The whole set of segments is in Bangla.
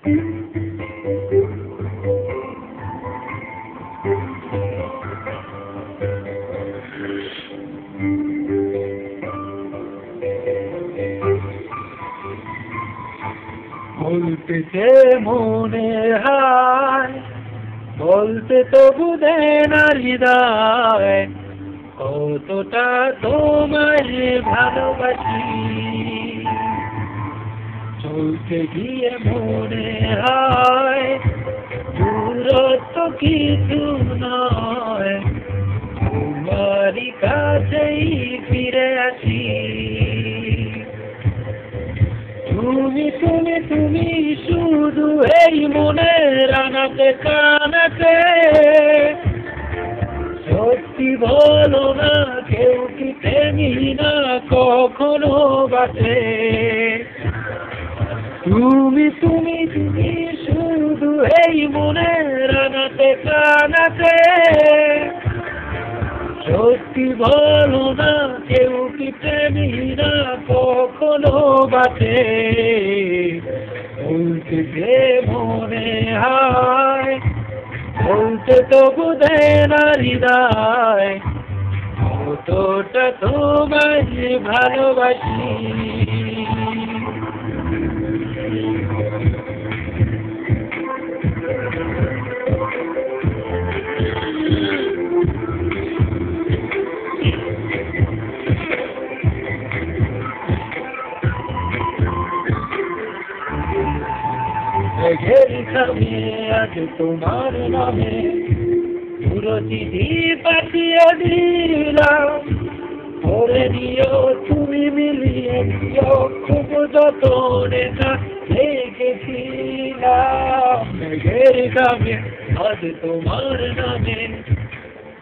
বলতে যে মনে হয় বলতে তবু দেয় না হৃদয়, কতটা তোমায় ভালোবাসি। চলতে গিয়ে মনে হয় দূরত্ব কিছু নয়, তোমারই কাছেই ফিরে আসি। তুমি তুমি তুমি শুধু এই মনের আনাতে কানাতে, সত্যি বলো না কেউ কি প্রেমী না কখনো বাসে। তুমি তুমি তুমি শুধু এই মনের আনাতে কানাতে, সত্যি বলো না কেউ কি প্রেমী না কখনো বাসে। বলতে যে মনে হয় বলতে তবু দেয় না হৃদয়, কতটা তোমায় ভালোবাসি। ঘেরি আজ তোমার নামে পুরো চিঠি পাঠিয়ে দিলাম, পড়ে নিও তুমি মিলিয়ে নিও, খুব যতনে তা দেখেছিলাম। ঘেরি খাবে আজ তোমার নামে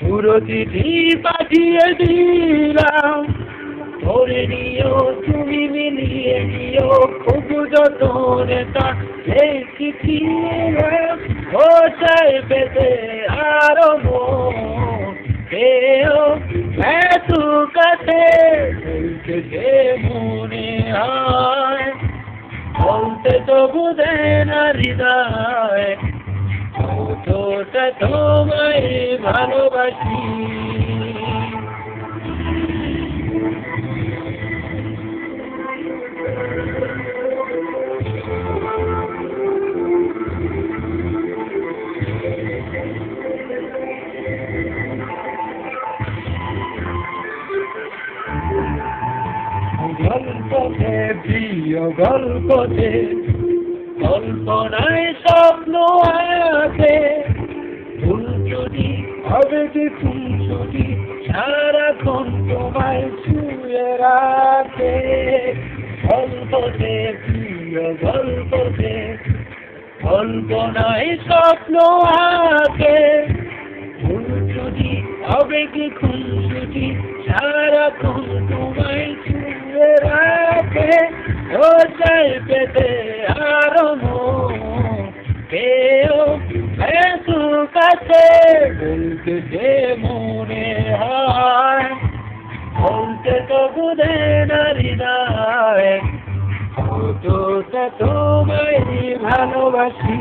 পুরো চিঠি পাঠিয়ে দিলাম, পড়ে নিও তুমি মিলিয়ে নিও, খুব যতনে তা দেখেছিলাম। ও চাই পেতে আরো মন পেও এত কাছে, বলতে যে মনে হয় বলতে তবু দেয় না হৃদয়, কতটা তোমায় ভালোবাসি। গল্পতে প্রিয় গল্পতে কল্পনায় স্বপ্ন আছে, ফুল চুরি হবে যে ফুল চুরি সারাক্ষণ তোমায় ছুঁয়ে রাখে। গল্পতে প্রিয় গল্পতে কল্পনায় স্বপ্ন আছে, ফুল চুরি হবে কি ফুল চুরি সারাক্ষণ তোমায় ছুঁয়ে রাখে। ও চাই পেতে আরো মন পেও এত কাছে, বলতে যে মনে হয় বলতে তবু দেয় না হৃদয়, কতটা তোমায় ভালোবাসি।